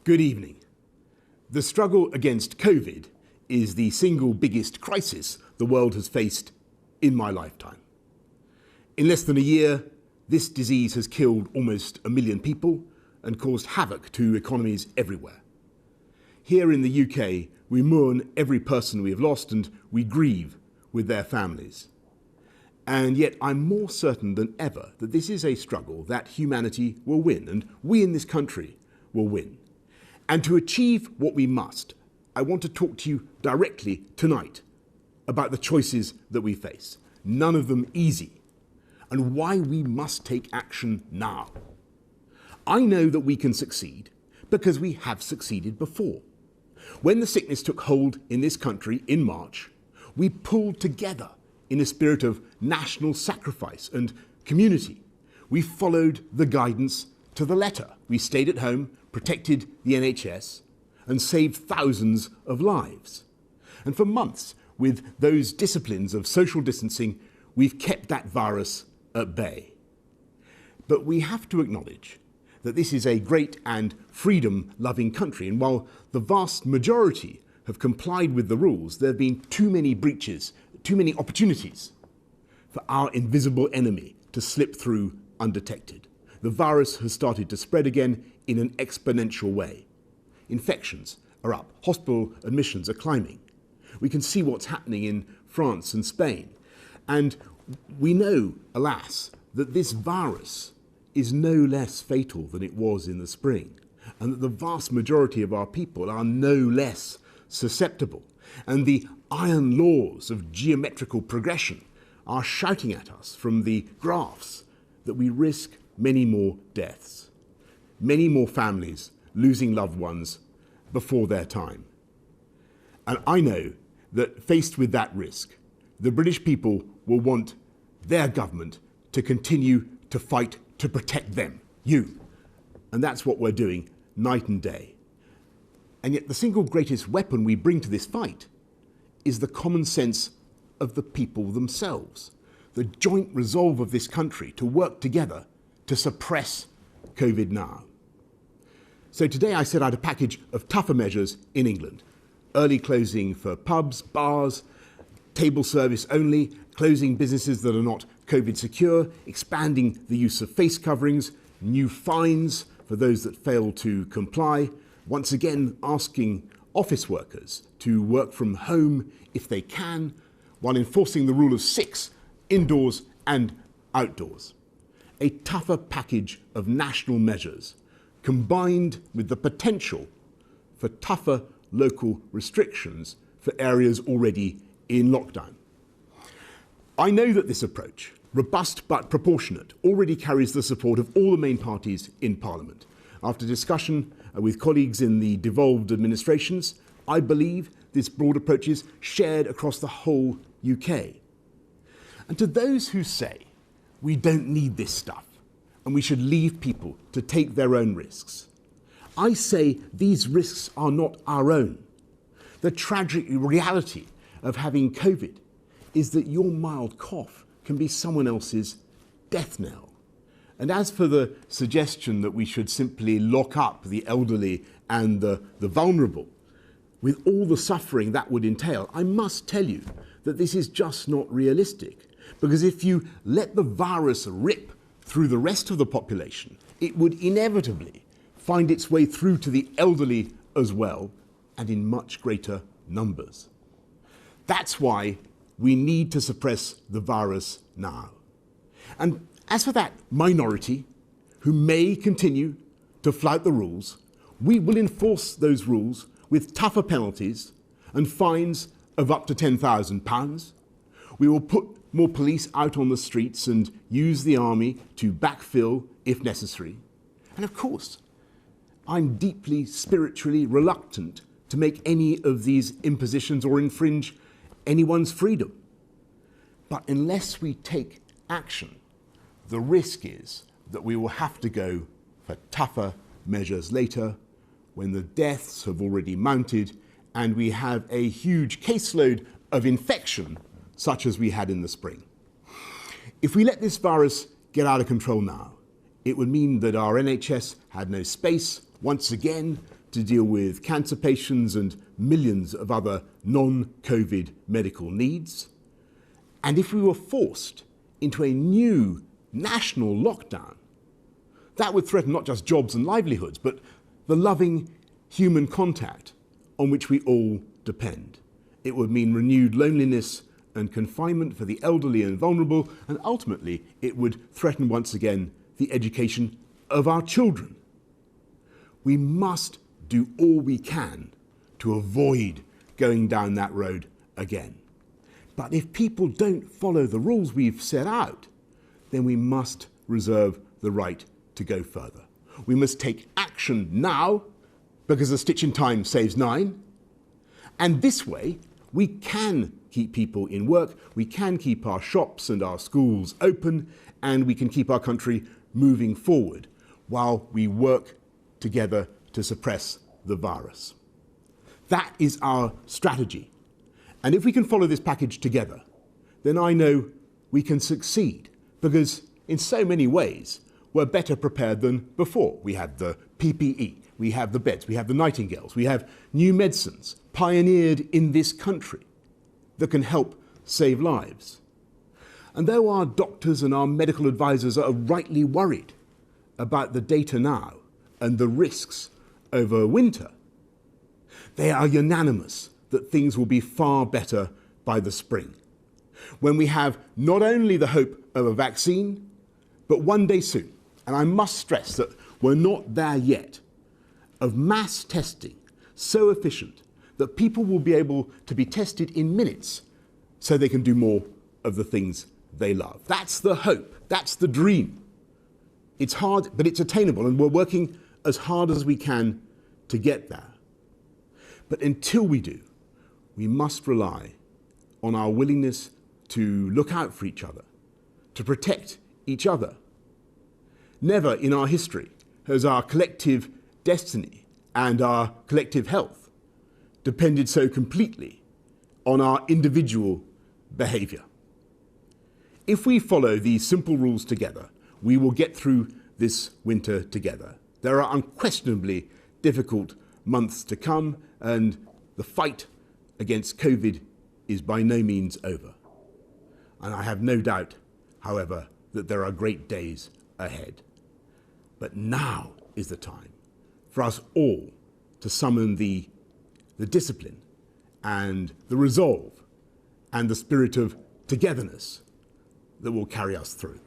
Good evening. The struggle against COVID is the single biggest crisis the world has faced in my lifetime. In less than a year, this disease has killed almost 1 million people and caused havoc to economies everywhere. Here in the UK, we mourn every person we have lost and we grieve with their families. And yet I'm more certain than ever that this is a struggle that humanity will win, and we in this country will win. And to achieve what we must, I want to talk to you directly tonight about the choices that we face, none of them easy, and why we must take action now. I know that we can succeed because we have succeeded before. When the sickness took hold in this country in March, we pulled together in a spirit of national sacrifice and community. We followed the guidance to the letter. We stayed at home, protected the NHS, and saved thousands of lives. And for months, with those disciplines of social distancing, we've kept that virus at bay. But we have to acknowledge that this is a great and freedom-loving country, and while the vast majority have complied with the rules, there have been too many breaches, too many opportunities for our invisible enemy to slip through undetected. The virus has started to spread again in an exponential way. Infections are up, hospital admissions are climbing. We can see what's happening in France and Spain. And we know, alas, that this virus is no less fatal than it was in the spring, and that the vast majority of our people are no less susceptible. And the iron laws of geometrical progression are shouting at us from the graphs that we risk many more deaths, many more families losing loved ones before their time. And I know that faced with that risk, the British people will want their government to continue to fight to protect them, you. And that's what we're doing night and day. And yet the single greatest weapon we bring to this fight is the common sense of the people themselves, the joint resolve of this country to work together to suppress COVID now. So today I set out a package of tougher measures in England. Early closing for pubs, bars, table service only, closing businesses that are not COVID secure, expanding the use of face coverings, new fines for those that fail to comply, once again asking office workers to work from home if they can, while enforcing the rule of 6 indoors and outdoors. A tougher package of national measures combined with the potential for tougher local restrictions for areas already in lockdown. I know that this approach, robust but proportionate, already carries the support of all the main parties in Parliament. After discussion with colleagues in the devolved administrations, I believe this broad approach is shared across the whole UK. And to those who say we don't need this stuff and we should leave people to take their own risks, I say these risks are not our own. The tragic reality of having COVID is that your mild cough can be someone else's death knell. And as for the suggestion that we should simply lock up the elderly and the vulnerable, with all the suffering that would entail, I must tell you that this is just not realistic. Because if you let the virus rip through the rest of the population, it would inevitably find its way through to the elderly as well, and in much greater numbers. That's why we need to suppress the virus now. And as for that minority who may continue to flout the rules, we will enforce those rules with tougher penalties and fines of up to £10,000. We will put more police out on the streets and use the army to backfill if necessary. And of course, I'm deeply spiritually reluctant to make any of these impositions or infringe anyone's freedom. But unless we take action, the risk is that we will have to go for tougher measures later when the deaths have already mounted and we have a huge caseload of infection such as we had in the spring. If we let this virus get out of control now, it would mean that our NHS had no space, once again, to to deal with cancer patients and millions of other non-COVID medical needs. And if we were forced into a new national lockdown, that would threaten not just jobs and livelihoods, but the loving human contact on which we all depend. It would mean renewed loneliness and confinement for the elderly and vulnerable, and ultimately it would threaten once again the education of our children. We must do all we can to avoid going down that road again. But if people don't follow the rules we've set out, then we must reserve the right to go further. We must take action now, because a stitch in time saves 9. And this way, we can keep people in work, we can keep our shops and our schools open, and we can keep our country moving forward while we work together to suppress the virus. That is our strategy. And if we can follow this package together, then I know we can succeed, because in so many ways, we're better prepared than before. We have the PPE, we have the beds, we have the Nightingales, we have new medicines pioneered in this country that can help save lives. And though our doctors and our medical advisors are rightly worried about the data now and the risks over winter, they are unanimous that things will be far better by the spring, when we have not only the hope of a vaccine, but one day soon, and I must stress that we're not there yet, of mass testing so efficient that people will be able to be tested in minutes so they can do more of the things they love. That's the hope, that's the dream. It's hard, but it's attainable, and we're working as hard as we can to get there. But until we do, we must rely on our willingness to look out for each other, to protect each other. Never in our history has our collective destiny and our collective health depended so completely on our individual behaviour. If we follow these simple rules together, we will get through this winter together. There are unquestionably difficult months to come, and the fight against COVID is by no means over. And I have no doubt, however, that there are great days ahead. But now is the time for us all to summon the discipline and the resolve and the spirit of togetherness that will carry us through.